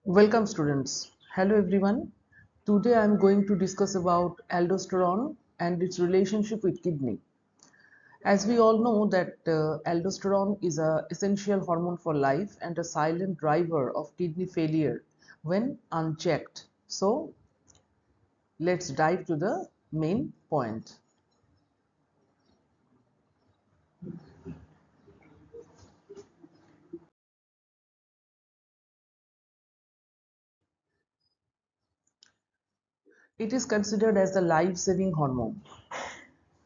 Welcome students. Hello everyone. Today I am going to discuss about aldosterone and its relationship with kidney. As we all know that aldosterone is a essential hormone for life and a silent driver of kidney failure when unchecked. So let's dive to the main point. It is considered as the life-saving hormone.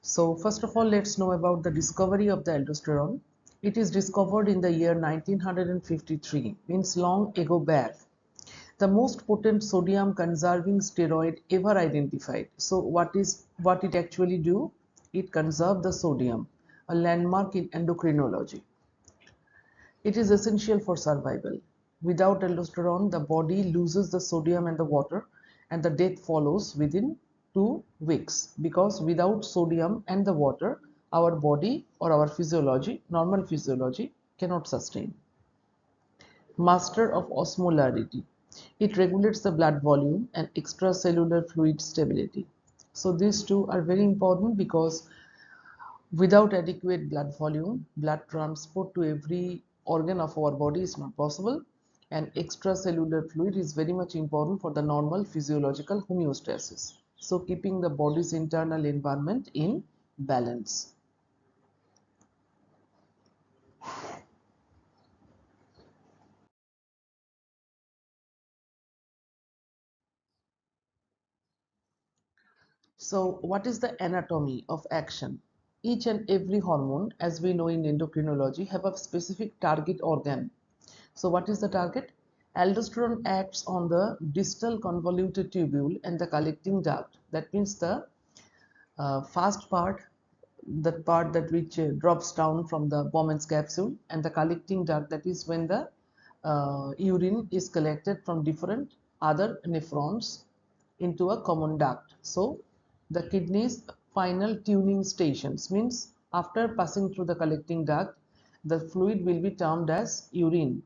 So first of all, let's know about the discovery of the aldosterone. It is discovered in the year 1953, means long ago back. The most potent sodium conserving steroid ever identified. So what it actually do? It conserve the sodium, a landmark in endocrinology. It is essential for survival. Without aldosterone, the body loses the sodium and the water, and the death follows within 2 weeks, because without sodium and the water, our body or our physiology, normal physiology, cannot sustain. Master of osmolarity. It regulates the blood volume and extracellular fluid stability. So these two are very important because without adequate blood volume, blood transport to every organ of our body is not possible, and extracellular fluid is very much important for the normal physiological homeostasis. So keeping the body's internal environment in balance. So what is the anatomy of action? Each and every hormone, as we know in endocrinology, have a specific target organ. So what is the target? Aldosterone acts on the distal convoluted tubule and the collecting duct. That means the fast part, that part that which drops down from the Bowman's capsule, and the collecting duct, that is when the urine is collected from different other nephrons into a common duct. So the kidney's final tuning stations, means after passing through the collecting duct, the fluid will be termed as urine.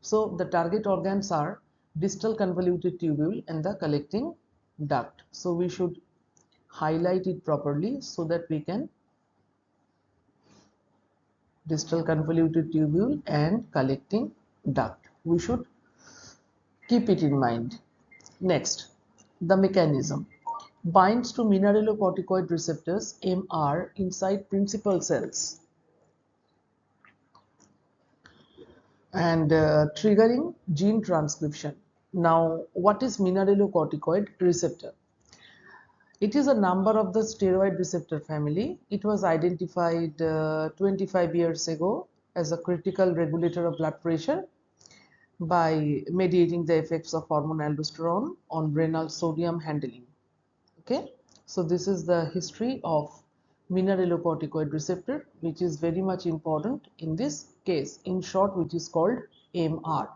So the target organs are distal convoluted tubule and the collecting duct. So we should highlight it properly so that we can distal convoluted tubule and collecting duct. We should keep it in mind. Next, the mechanism. Binds to mineralocorticoid receptors MR inside principal cells and triggering gene transcription. Now, what is mineralocorticoid receptor? It is a number of the steroid receptor family. It was identified 25 years ago as a critical regulator of blood pressure by mediating the effects of hormone aldosterone on renal sodium handling. Okay, so this is the history of mineralocorticoid receptor, which is very much important in this case, in short, which is called MR.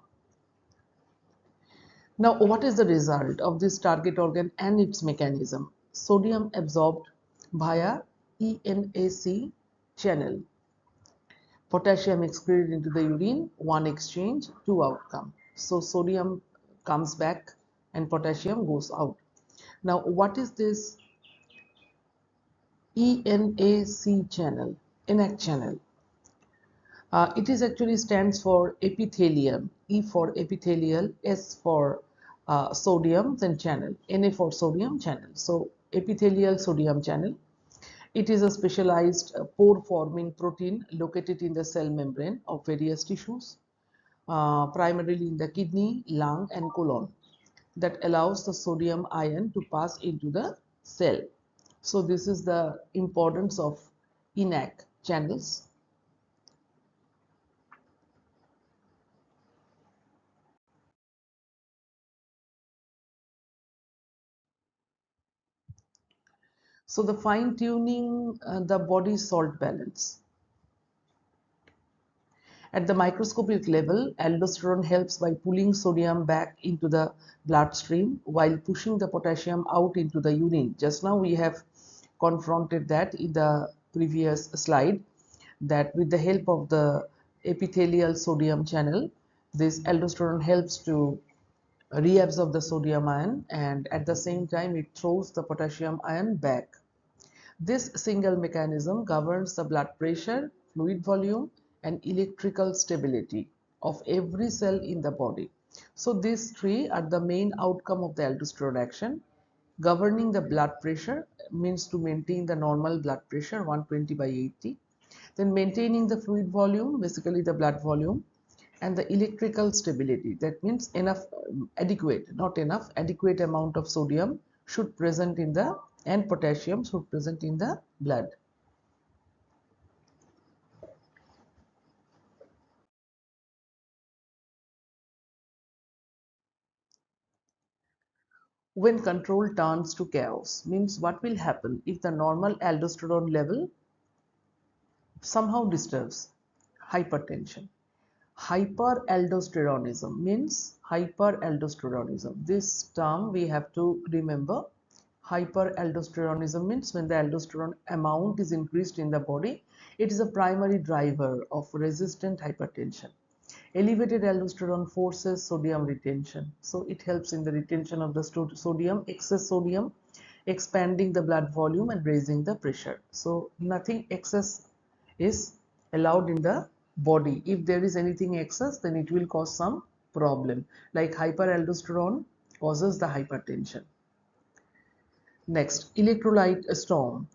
Now, what is the result of this target organ and its mechanism? Sodium absorbed via ENAC channel. Potassium excreted into the urine, one exchange, two outcome. So sodium comes back and potassium goes out. Now, what is this ENAC channel? ENAC channel. It is actually stands for epithelium. E for epithelial, S for sodium, then channel, Na for sodium channel. So epithelial sodium channel. It is a specialized pore-forming protein located in the cell membrane of various tissues, primarily in the kidney, lung, and colon, that allows the sodium ion to pass into the cell. So this is the importance of ENaC channels. So the fine tuning the body's salt balance. At the microscopic level, aldosterone helps by pulling sodium back into the bloodstream while pushing the potassium out into the urine. Just now we have confronted that in the previous slide, that with the help of the epithelial sodium channel, this aldosterone helps to reabsorb the sodium ion, and at the same time it throws the potassium ion back. This single mechanism governs the blood pressure, fluid volume, and electrical stability of every cell in the body. So these three are the main outcome of the aldosterone action. Governing the blood pressure means to maintain the normal blood pressure 120 by 80. Then maintaining the fluid volume, basically the blood volume, and the electrical stability. That means enough, adequate, not enough, adequate amount of sodium should present in the and potassium should present in the blood. When control turns to chaos, means what will happen if the normal aldosterone level somehow disturbs? Hypertension. Hyperaldosteronism means hyperaldosteronism. This term we have to remember. Hyperaldosteronism means when the aldosterone amount is increased in the body, it is a primary driver of resistant hypertension. Elevated aldosterone forces sodium retention. So it helps in the retention of the sodium, excess sodium, expanding the blood volume and raising the pressure. So nothing excess is allowed in the body. If there is anything excess, then it will cause some problem. Like hyperaldosterone causes the hypertension. Next, electrolyte storm.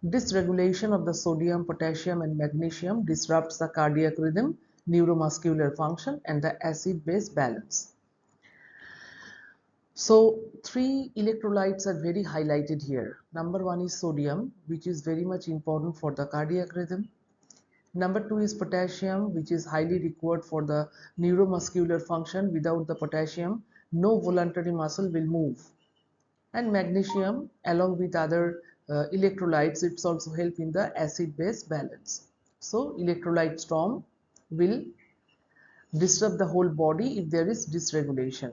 Dysregulation of the sodium, potassium, and magnesium disrupts the cardiac rhythm, neuromuscular function, and the acid-base balance. So, three electrolytes are very highlighted here. Number one is sodium, which is very much important for the cardiac rhythm. Number two is potassium, which is highly required for the neuromuscular function. Without the potassium, no voluntary muscle will move. And magnesium, along with other electrolytes, it's also help in the acid-base balance. So electrolyte storm will disturb the whole body if there is dysregulation.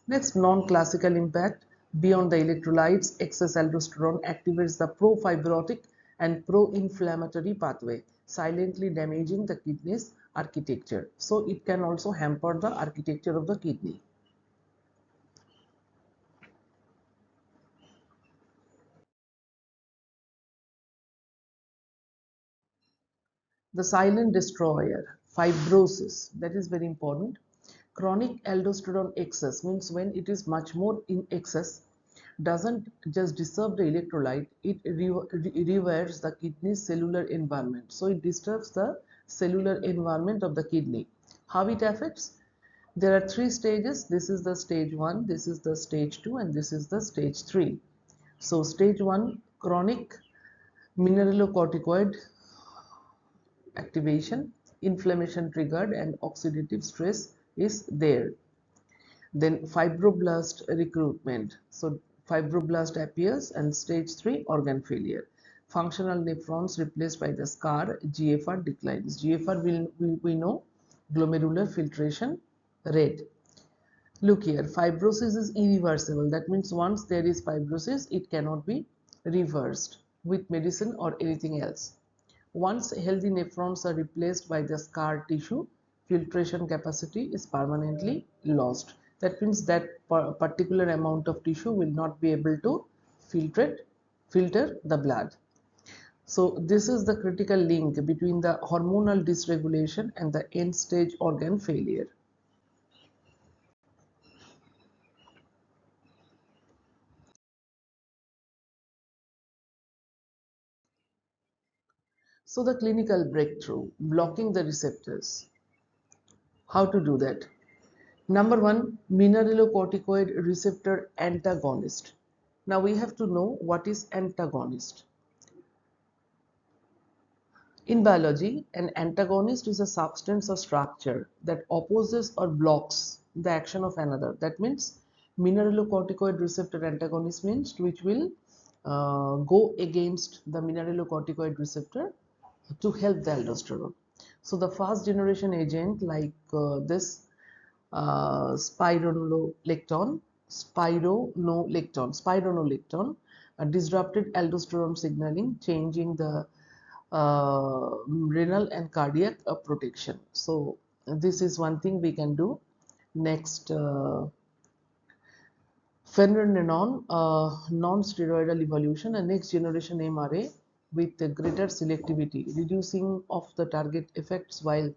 Next, non-classical impact. Beyond the electrolytes, excess aldosterone activates the pro-fibrotic and pro-inflammatory pathway, silently damaging the kidney's architecture. So it can also hamper the architecture of the kidney. The silent destroyer, fibrosis, that is very important. Chronic aldosterone excess means when it is much more in excess, doesn't just disturb the electrolyte, it rewires the kidney's cellular environment. So it disturbs the cellular environment of the kidney. How it affects? There are three stages. This is the stage 1, this is the stage 2, and this is the stage 3. So stage 1, chronic mineralocorticoid activation, inflammation triggered, and oxidative stress is there. Then fibroblast recruitment. So fibroblast appears, and stage 3, organ failure. Functional nephrons replaced by the scar, GFR declines. GFR we know, glomerular filtration rate. Look here, fibrosis is irreversible. That means once there is fibrosis, it cannot be reversed with medicine or anything else. Once healthy nephrons are replaced by the scar tissue, filtration capacity is permanently lost. That means that particular amount of tissue will not be able to filter the blood. So this is the critical link between the hormonal dysregulation and the end-stage organ failure. So the clinical breakthrough, blocking the receptors. How to do that? Number one, mineralocorticoid receptor antagonist. Now we have to know what is antagonist. In biology, an antagonist is a substance or structure that opposes or blocks the action of another. That means mineralocorticoid receptor antagonist means which will go against the mineralocorticoid receptor to help the aldosterone. So the first generation agent like this spironolactone disrupted aldosterone signaling, changing the renal and cardiac protection. So this is one thing we can do. Next, Phenylalanine, non-steroidal evolution, a next generation MRA with a greater selectivity, reducing of the target effects while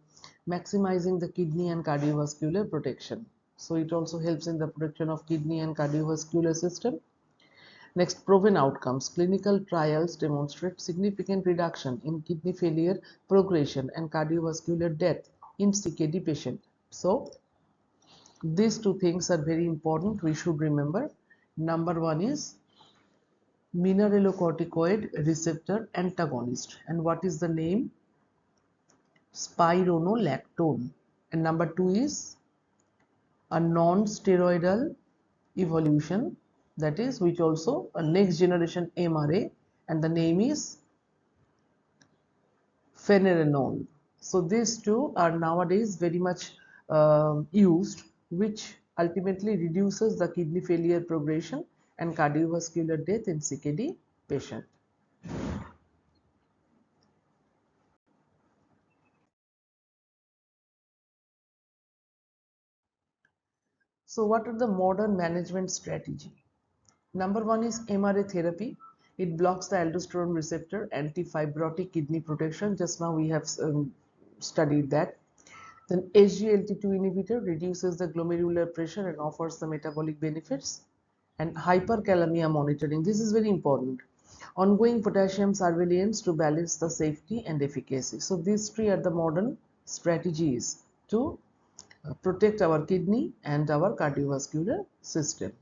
maximizing the kidney and cardiovascular protection. So it also helps in the protection of kidney and cardiovascular system. Next, proven outcomes. Clinical trials demonstrate significant reduction in kidney failure, progression, and cardiovascular death in CKD patient. So these two things are very important. We should remember. Number one is mineralocorticoid receptor antagonist. And what is the name? Spironolactone. And number two is a non-steroidal evolution, that is, which also a next generation MRA, and the name is phenylalanine. So these two are nowadays very much used, which ultimately reduces the kidney failure progression and cardiovascular death in CKD patient. So what are the modern management strategy? Number one is MRA therapy. It blocks the aldosterone receptor, anti-fibrotic kidney protection. Just now we have studied that. Then SGLT2 inhibitor reduces the glomerular pressure and offers the metabolic benefits. And hyperkalemia monitoring. This is very important. Ongoing potassium surveillance to balance the safety and efficacy. So these three are the modern strategies to protect our kidney and our cardiovascular system.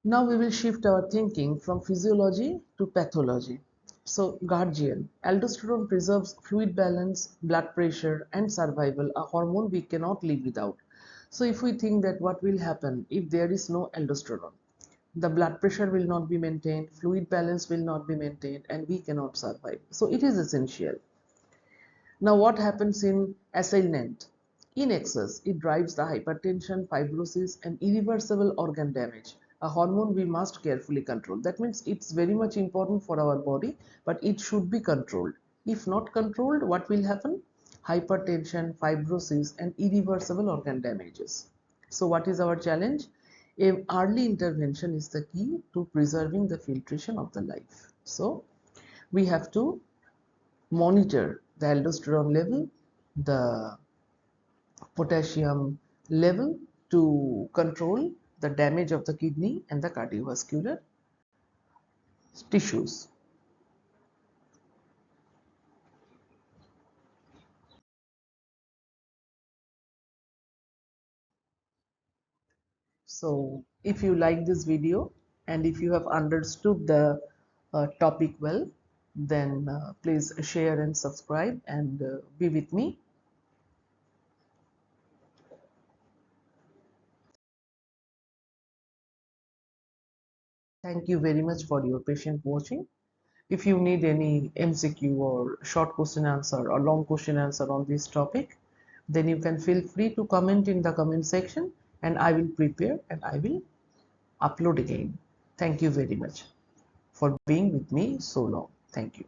Now we will shift our thinking from physiology to pathology. So, guardian. Aldosterone preserves fluid balance, blood pressure, and survival, a hormone we cannot live without. So, if we think that what will happen if there is no aldosterone, the blood pressure will not be maintained, fluid balance will not be maintained, and we cannot survive. So, it is essential. Now, what happens in assailant? In excess, it drives the hypertension, fibrosis, and irreversible organ damage. A hormone we must carefully control. That means it's very much important for our body, but it should be controlled. If not controlled, what will happen? Hypertension, fibrosis, and irreversible organ damages. So, what is our challenge? Early intervention is the key to preserving the filtration of the life. So, we have to monitor the aldosterone level, the potassium level to control the damage of the kidney and the cardiovascular tissues. So if you like this video and if you have understood the topic well, then please share and subscribe and be with me. Thank you very much for your patient watching. If you need any MCQ or short question answer or long question answer on this topic, then you can feel free to comment in the comment section and I will prepare and I will upload again. Thank you very much for being with me so long. Thank you.